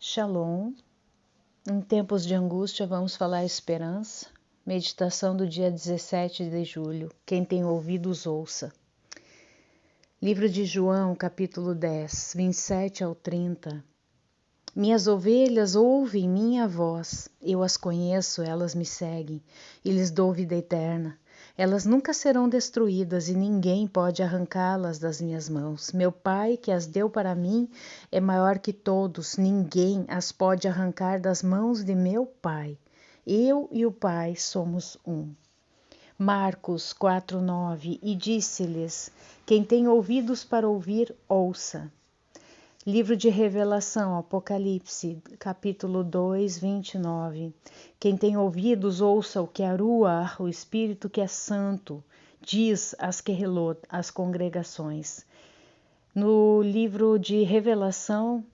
Shalom. Em tempos de angústia, vamos falar esperança. Meditação do dia 17 de julho. Quem tem ouvidos, ouça. Livro de João, capítulo 10, 27 ao 30. Minhas ovelhas ouvem minha voz. Eu as conheço, elas me seguem e lhes dou vida eterna. Elas nunca serão destruídas e ninguém pode arrancá-las das minhas mãos. Meu Pai, que as deu para mim, é maior que todos. Ninguém as pode arrancar das mãos de meu Pai. Eu e o Pai somos um. Marcos 4:9. E disse-lhes: quem tem ouvidos para ouvir, ouça. Livro de Revelação, Apocalipse, capítulo 2, 29. Quem tem ouvidos, ouça o que a Ruach, o Espírito que é Santo, diz às Querelot, às congregações. No livro de Revelação,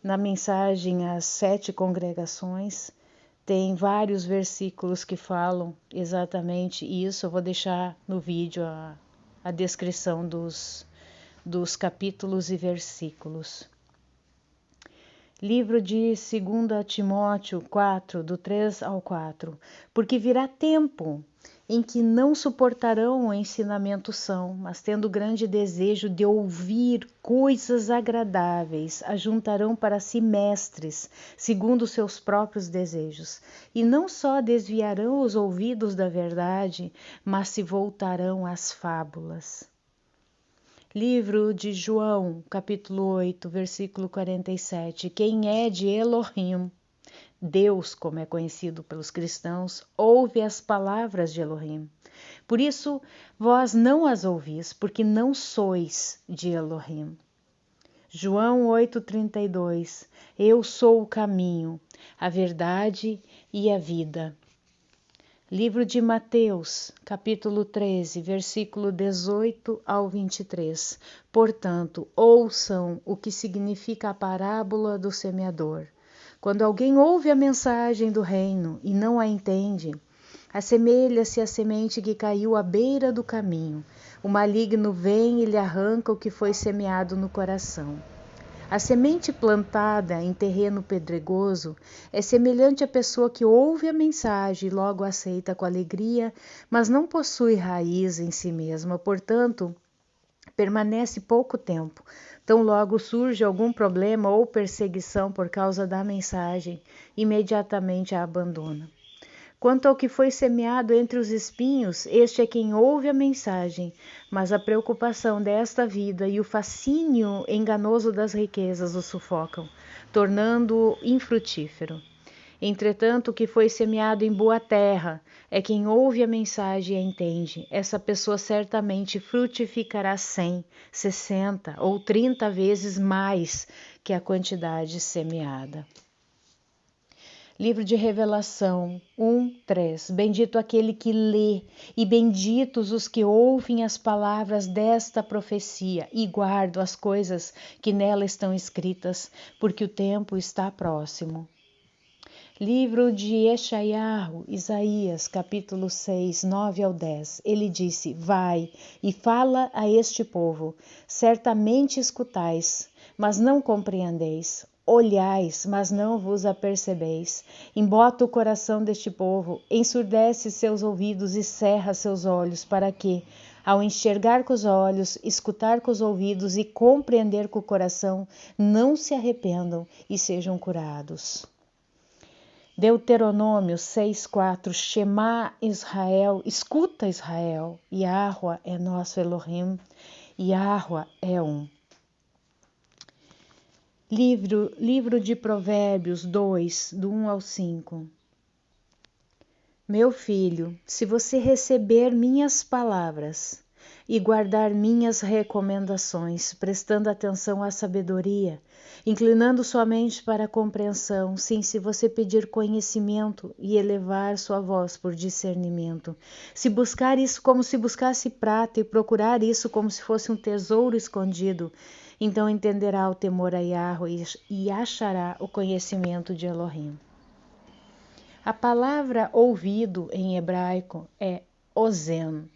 na mensagem às 7 congregações, tem vários versículos que falam exatamente isso. Eu vou deixar no vídeo a descrição dos capítulos e versículos. Livro de 2 Timóteo 4, do 3 ao 4. Porque virá tempo em que não suportarão o ensinamento são, mas tendo grande desejo de ouvir coisas agradáveis, ajuntarão para si mestres, segundo os seus próprios desejos. E não só desviarão os ouvidos da verdade, mas se voltarão às fábulas. Livro de João, capítulo 8, versículo 47. Quem é de Elohim, Deus, como é conhecido pelos cristãos, ouve as palavras de Elohim. Por isso, vós não as ouvis, porque não sois de Elohim. João 8:32. Eu sou o caminho, a verdade e a vida. Livro de Mateus, capítulo 13, versículo 18 ao 23. Portanto, ouçam o que significa a parábola do semeador. Quando alguém ouve a mensagem do reino e não a entende, assemelha-se à semente que caiu à beira do caminho. O maligno vem e lhe arranca o que foi semeado no coração. A semente plantada em terreno pedregoso é semelhante à pessoa que ouve a mensagem e logo aceita com alegria, mas não possui raiz em si mesma, portanto, permanece pouco tempo. Tão logo surge algum problema ou perseguição por causa da mensagem, imediatamente a abandona. Quanto ao que foi semeado entre os espinhos, este é quem ouve a mensagem, mas a preocupação desta vida e o fascínio enganoso das riquezas o sufocam, tornando-o infrutífero. Entretanto, o que foi semeado em boa terra é quem ouve a mensagem e a entende. Essa pessoa certamente frutificará 100, 60 ou 30 vezes mais que a quantidade semeada. Livro de Revelação 1:3. Bendito aquele que lê, e benditos os que ouvem as palavras desta profecia e guardam as coisas que nela estão escritas, porque o tempo está próximo. Livro de Isaías, capítulo 6, 9 ao 10. Ele disse: vai e fala a este povo, certamente escutais, mas não compreendeis. Olhais, mas não vos apercebeis. Embota o coração deste povo, ensurdece seus ouvidos e cerra seus olhos, para que, ao enxergar com os olhos, escutar com os ouvidos e compreender com o coração, não se arrependam e sejam curados. Deuteronômio 6:4. Shema Israel, escuta Israel, Yahweh é nosso Elohim, Yahweh é um. Livro de Provérbios 2, do 1 ao 5. Meu filho, se você receber minhas palavras e guardar minhas recomendações, prestando atenção à sabedoria, inclinando sua mente para a compreensão, sim, se você pedir conhecimento e elevar sua voz por discernimento, se buscar isso como se buscasse prata e procurar isso como se fosse um tesouro escondido, então entenderá o temor a Yahweh e achará o conhecimento de Elohim. A palavra ouvido em hebraico é ozen.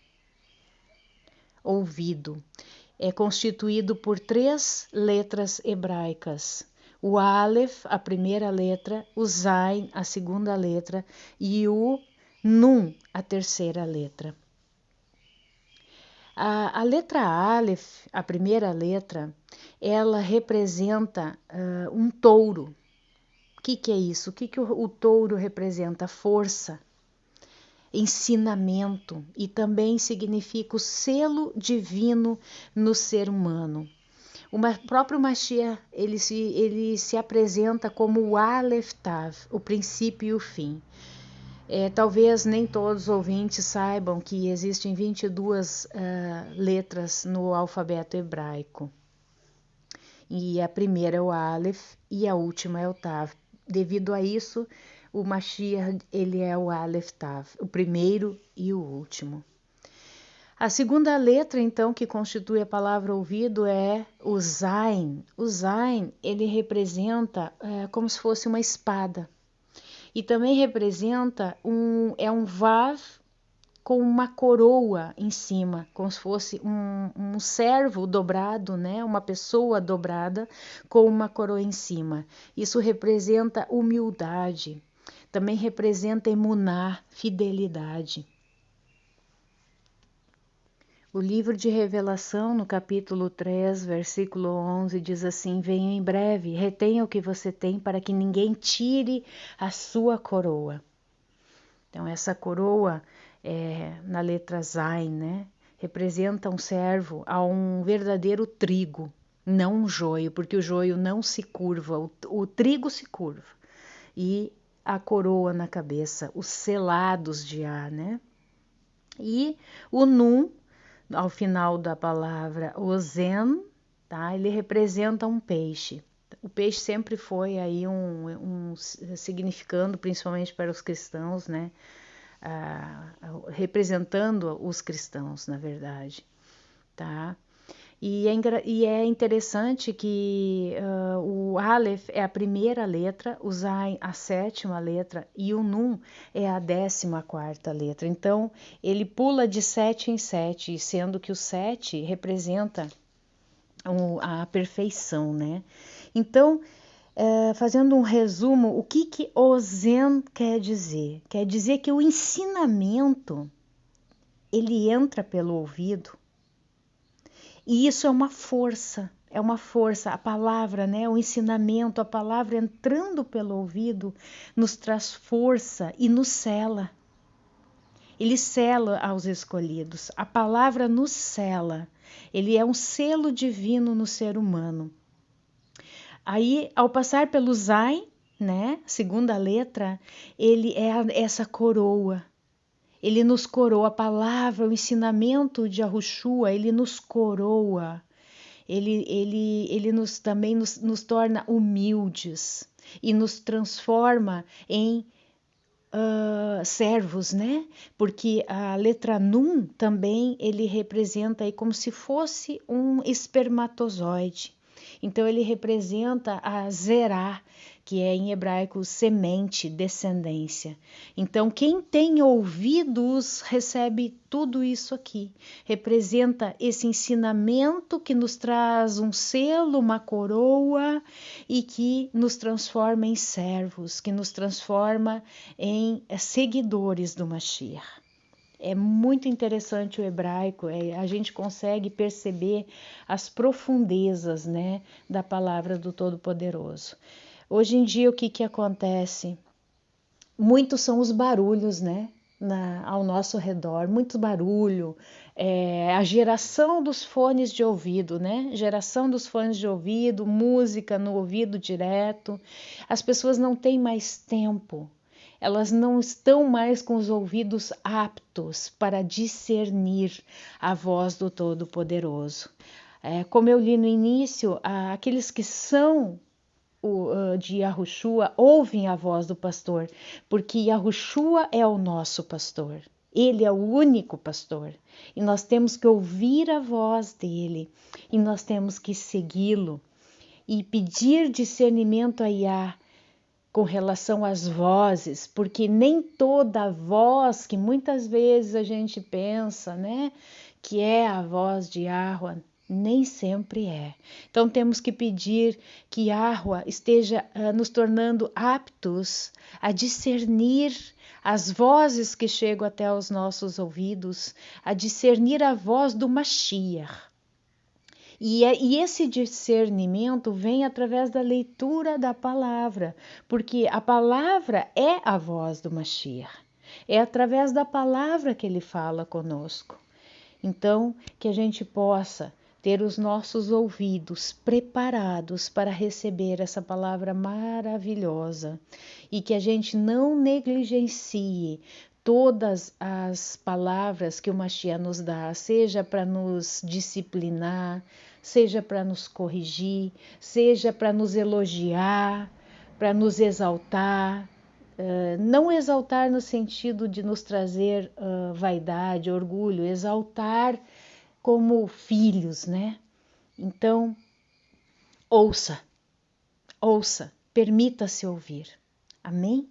Ouvido. É constituído por 3 letras hebraicas. o Aleph, a primeira letra, o Zain, a segunda letra, e o Nun, a terceira letra. A letra Aleph, a primeira letra, ela representa um touro. O que é isso? O que o touro representa? Força, ensinamento, e também significa o selo divino no ser humano. O próprio Mashiach, ele se apresenta como o Aleph Tav, o princípio e o fim. Talvez nem todos os ouvintes saibam que existem 22 letras no alfabeto hebraico. E a primeira é o Aleph e a última é o Tav. Devido a isso, o Mashiach, ele é o Aleph Tav, o primeiro e o último. A segunda letra, então, que constitui a palavra ouvido é o Zain. O Zain, ele representa como se fosse uma espada. E também representa um Vav com uma coroa em cima, como se fosse um servo dobrado, né? Uma pessoa dobrada com uma coroa em cima. Isso representa humildade. Também representa emuná, fidelidade. O livro de Revelação, no capítulo 3, versículo 11, diz assim: venho em breve, retenha o que você tem para que ninguém tire a sua coroa. Então, essa coroa, na letra Zain, né, representa um servo a um verdadeiro trigo, não um joio, porque o joio não se curva, o trigo se curva. E a coroa na cabeça, os selados de ar, né? E o Nun, ao final da palavra Ozen, tá? Ele representa um peixe. O peixe sempre foi aí significando, principalmente para os cristãos, né? Representando os cristãos, na verdade, tá? E é interessante que o Aleph é a primeira letra, o Zain a sétima letra e o Nun é a 14ª letra. Então, ele pula de 7 em 7, sendo que o 7 representa a perfeição, né? Então, fazendo um resumo, o que o Zen quer dizer? Quer dizer que o ensinamento, ele entra pelo ouvido. E isso é uma força, a palavra, né? O ensinamento, a palavra entrando pelo ouvido nos traz força e nos sela. Ele sela aos escolhidos, a palavra nos sela, ele é um selo divino no ser humano. Aí, ao passar pelo Zain, né? Segunda letra, ele é essa coroa. Ele nos coroa, a palavra, o ensinamento de Yahushua, ele nos coroa. Ele também nos torna humildes e nos transforma em servos, né? Porque a letra Nun também ele representa aí como se fosse um espermatozoide. Então ele representa a Zerá, que é em hebraico semente, descendência. Então quem tem ouvidos recebe tudo isso aqui. Representa esse ensinamento que nos traz um selo, uma coroa e que nos transforma em servos, que nos transforma em seguidores do Mashiach. É muito interessante o hebraico, a gente consegue perceber as profundezas, né, da palavra do Todo-Poderoso. Hoje em dia, o que acontece? Muitos são os barulhos, né, ao nosso redor, muito barulho, a geração dos fones de ouvido, né, geração dos fones de ouvido, música no ouvido direto, as pessoas não têm mais tempo. Elas não estão mais com os ouvidos aptos para discernir a voz do Todo-Poderoso. Como eu li no início, aqueles que são de Yahushua ouvem a voz do pastor, porque Yahushua é o nosso pastor. Ele é o único pastor e nós temos que ouvir a voz dele e nós temos que segui-lo e pedir discernimento a Yah com relação às vozes, porque nem toda voz que muitas vezes a gente pensa, né, que é a voz de Yahweh, Nem sempre é. Então temos que pedir que Yahweh esteja nos tornando aptos a discernir as vozes que chegam até os nossos ouvidos, a discernir a voz do Mashiach. E esse discernimento vem através da leitura da palavra, porque a palavra é a voz do Mashiach. É através da palavra que ele fala conosco. Então, que a gente possa ter os nossos ouvidos preparados para receber essa palavra maravilhosa e que a gente não negligencie todas as palavras que o Mashiach nos dá, seja para nos disciplinar, seja para nos corrigir, seja para nos elogiar, para nos exaltar. Não exaltar no sentido de nos trazer vaidade, orgulho, exaltar como filhos, né? Então, ouça, permita-se ouvir. Amém?